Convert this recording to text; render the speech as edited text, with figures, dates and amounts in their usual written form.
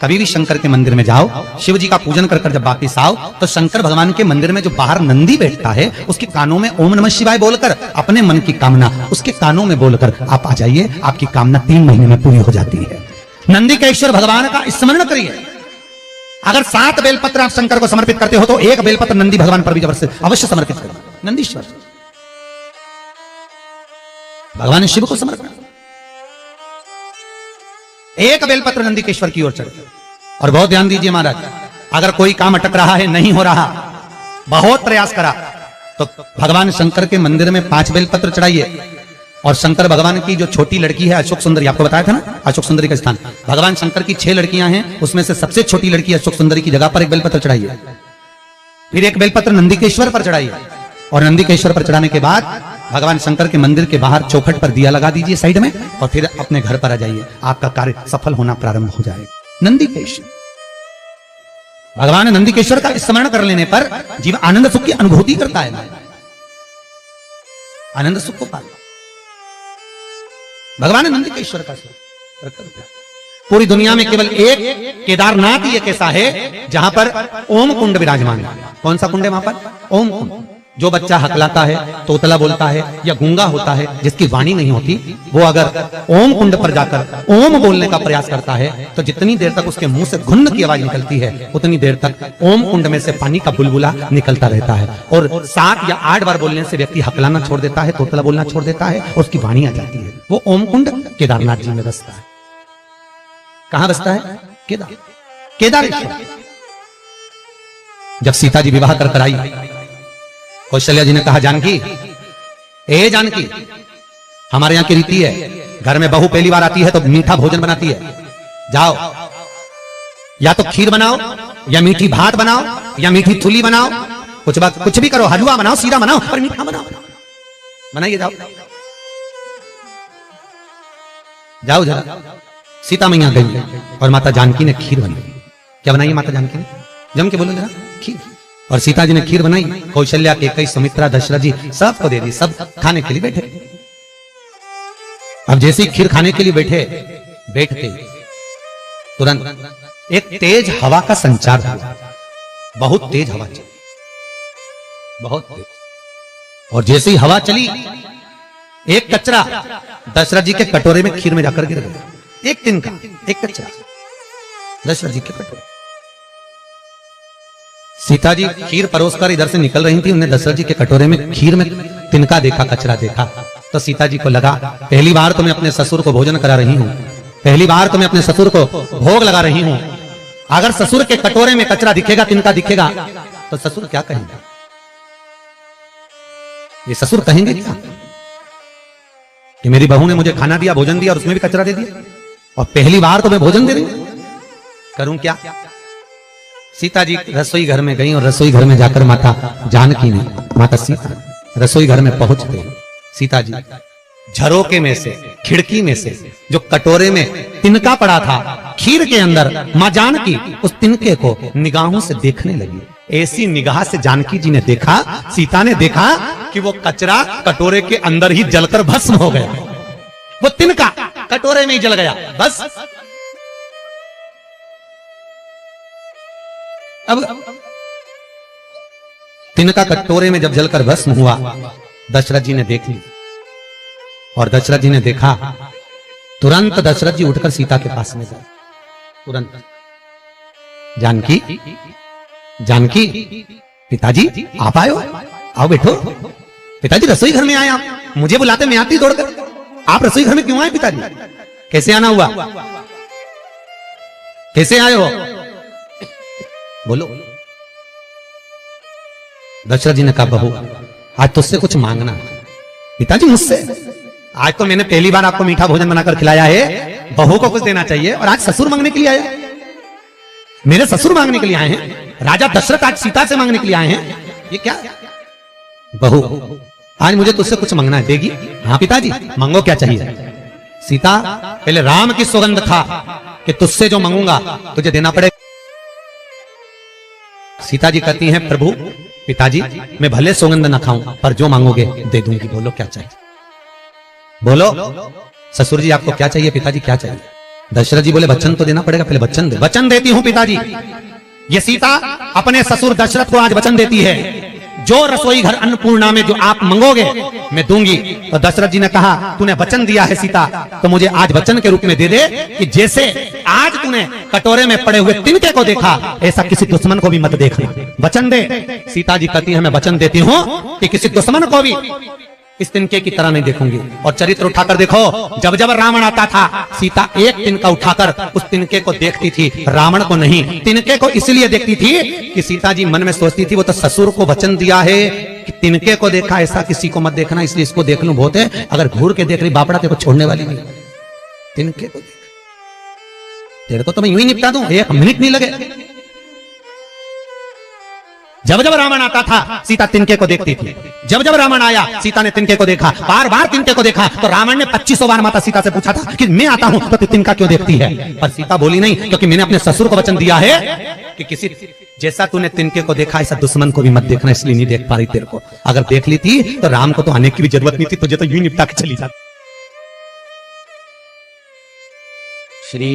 कभी भी शंकर के मंदिर में जाओ, शिव जी का पूजन कर कर जब वापिस आओ तो शंकर भगवान के मंदिर में जो बाहर नंदी बैठता है उसके कानों में ओम नमः शिवाय बोलकर अपने मन की कामना उसके कानों में बोलकर आप आ जाइए, आपकी कामना 3 महीने में पूरी हो जाती है। नंदीकेश्वर भगवान का स्मरण करिए। अगर 7 बेलपत्र आप शंकर को समर्पित करते हो तो 1 बेलपत्र नंदी भगवान पर भी अवश्य समर्पित करें। नंदीश्वर भगवान शिव को समर्पण, 1 बेलपत्र नंदीकेश्वर की ओर चढ़े। और बहुत ध्यान दीजिए महाराज, अगर कोई काम अटक रहा है, नहीं हो रहा, बहुत प्रयास करा, तो भगवान शंकर के मंदिर में 5 बेलपत्र चढ़ाइए। और शंकर भगवान की जो छोटी लड़की है अशोक सुंदरी, आपको बताया था ना अशोक सुंदरी का स्थान, भगवान शंकर की 6 लड़कियां हैं, उसमें से सबसे छोटी लड़की अशोक सुंदरी की जगह पर 1 बेलपत्र चढ़ाइए। फिर 1 बेलपत्र नंदीकेश्वर पर चढ़ाइए। और नंदीकेश्वर पर चढ़ाने के बाद भगवान शंकर के मंदिर के बाहर चौखट पर दिया लगा दीजिए साइड में, और फिर अपने घर पर आ जाइए, आपका कार्य सफल होना प्रारंभ हो जाएगा। नंदीकेश्वर भगवान नंदीकेश्वर का स्मरण कर लेने पर जीव आनंद सुख की अनुभूति करता है, आनंद सुख को पाता। भगवान नंदीकेश्वर का पूरी दुनिया में केवल एक केदारनाथ ही एक ऐसा है जहां पर ओम कुंड विराजमान है। कौन सा कुंड है वहां पर? ओम कुंड। जो बच्चा हकलाता है, तोतला बोलता है या गूंगा होता है, जिसकी वाणी नहीं होती, वो अगर ओम कुंड पर जाकर ओम बोलने का प्रयास करता है तो जितनी देर तक उसके मुंह से घुन्न की आवाज निकलती है उतनी देर तक ओम कुंड में से पानी का बुलबुला निकलता रहता है। और 7 या 8 बार बोलने से व्यक्ति हकलाना छोड़ देता है, तोतला बोलना छोड़ देता है और उसकी वाणी आ जाती है। वो ओम कुंड केदारनाथ जी में बसता है। कहां बसता है? केदारेश्वर। जब सीता जी विवाह कर आई, कौशल्या जी ने कहा, जानकी, ए जानकी, हमारे यहां की रीति है, घर में बहू पहली बार आती है तो मीठा भोजन बनाती है। जाओ, या तो खीर बनाओ, या मीठी भात बनाओ, या मीठी थुली बनाओ, कुछ भी करो, हलवा बनाओ, सीरा बनाओ, और मीठा बनाओ, बनाइए। जाओ जाओ जरा। सीता मैया गई और माता जानकी ने खीर बनाई। क्या बनाई माता जानकी ने? जम के बोलो जरा। खीर। और सीता जी ने खीर बनाई, कौशल्या, कैकेयी, सुमित्रा, दशरथ जी सबको दे दी। सब खाने के लिए बैठे। अब जैसे ही खीर खाने के लिए बैठते तुरंत एक तेज हवा का संचार हुआ। बहुत तेज हवा चली, बहुत तेज। और जैसे ही हवा चली, एक कचरा दशरथ जी के कटोरे में खीर में जाकर गिर गया। एक तिनका, एक कचरा दशरथ जी के कटोरे। सीता जी खीर परोसकर इधर से निकल रही थी, उन्हें दशरथ जी के कटोरे में खीर में तिनका देखा, कचरा देखा। तो सीता जी को लगा, पहली बार तो मैं अपने ससुर को भोजन करा रही हूं, पहली बार तो मैं अपने ससुर को भोग लगा रही हूं। अगर ससुर के कटोरे में कचरा दिखेगा, तिनका दिखेगा, तो ससुर क्या कहेंगे? ये ससुर कहेंगे क्या कि मेरी बहू ने मुझे खाना दिया, भोजन दिया और उसमें भी कचरा दे दिया, और पहली बार तो मैं भोजन दे रही हूं, करूं क्या? सीता जी रसोई घर में गई और रसोई घर में जाकर माता जानकी ने, माता सीता रसोई घर में पहुंचते सीता जी झरोके में से, खिड़की में से जो कटोरे में तिनका पड़ा था खीर के अंदर, मां जानकी उस तिनके को निगाहों से देखने लगी। ऐसी निगाह से जानकी जी ने देखा, सीता ने देखा कि वो कचरा कटोरे के अंदर ही जलकर भस्म हो गया। वो तिनका कटोरे में ही जल गया। बस अब तिनका कटोरे में जब जलकर भस्म हुआ, दशरथ जी ने देख ली। और दशरथ जी ने देखा, तुरंत दशरथ जी उठकर सीता के पास में गए। तुरंत, जानकी, जानकी, पिताजी आप आए हो, आओ बैठो। पिताजी रसोई घर में आए आप, मुझे बुलाते मैं आती दौड़कर, आप रसोई घर में क्यों आए पिताजी? कैसे आना हुआ? कैसे आए हो? बोलो। दशरथ जी ने कहा, बहू आज तुझसे कुछ मांगना है। पिताजी मुझसे? आज तो मैंने पहली बार आपको मीठा भोजन बनाकर खिलाया है, बहू को कुछ देना चाहिए, और आज ससुर मांगने के लिए आया? मेरे ससुर मांगने के लिए आए हैं, राजा दशरथ आज सीता से मांगने के लिए आए हैं, ये क्या? बहू आज मुझे तुझसे कुछ मांगना है, देगी? हाँ पिताजी, मांगो, क्या चाहिए? सीता, पहले राम की सौगंध खा कि तुझसे जो मांगूंगा तुझे देना पड़ेगा। सीता जी कहती हैं, प्रभु पिताजी मैं भले सौगंध न खाऊं पर जो मांगोगे दे दूंगी, बोलो क्या चाहिए? बोलो ससुर जी आपको क्या चाहिए? पिताजी क्या चाहिए? दशरथ जी बोले वचन तो देना पड़ेगा, पहले वचन दे। वचन देती हूं पिताजी। ये सीता अपने ससुर दशरथ को आज वचन देती है, जो रसोई घर अन्नपूर्णा में जो आप मंगोगे मैं दूंगी। तो दशरथ जी ने कहा तूने वचन दिया है सीता, तो मुझे आज वचन के रूप में दे दे कि जैसे आज तूने कटोरे में पड़े हुए तिनके को देखा, ऐसा किसी दुश्मन को भी मत देखना। वचन दे। सीता जी कहती है मैं वचन देती हूं कि किसी दुश्मन को भी इस तिनके की तरह नहीं देखूंगी। और चरित्र उठाकर देखो, जब जब रावण आता था सीता एक तिनका उठाकर उस तिनके को देखती थी, रावण को नहीं। तिनके को इसलिए देखती थी कि सीता जी मन में सोचती थी वो तो ससुर को वचन दिया है कि तिनके को देखा, ऐसा किसी को मत देखना, इसलिए इसको देख लूं बहुत है। अगर घूर के देख रही बापड़ा तेरे को छोड़ने वाली नहीं, तिनके को देख, तेरे को तो मैं यूं ही निपटा दूं, 1 मिनट नहीं लगे। जब जब रावण आता था सीता तिनके को देखती थी। जब जब रावण आया सीता ने तिनके को देखा, बार बार तिनके को देखा। तो रावण ने 2500 बार माता सीता से पूछा था कि मैं आता हूं तो तिनका क्यों देखती है, पर सीता बोली नहीं, क्योंकि मैंने अपने ससुर को वचन दिया है कि किसी जैसा तूने तिनके को देखा ऐसा दुश्मन को भी मत देखना, इसलिए नहीं देख पा रही तेरे को। अगर देख ली थी तो राम को तो आने की भी जरूरत नहीं थी, तुझे तो यूं निपटा के चली जाती। श्री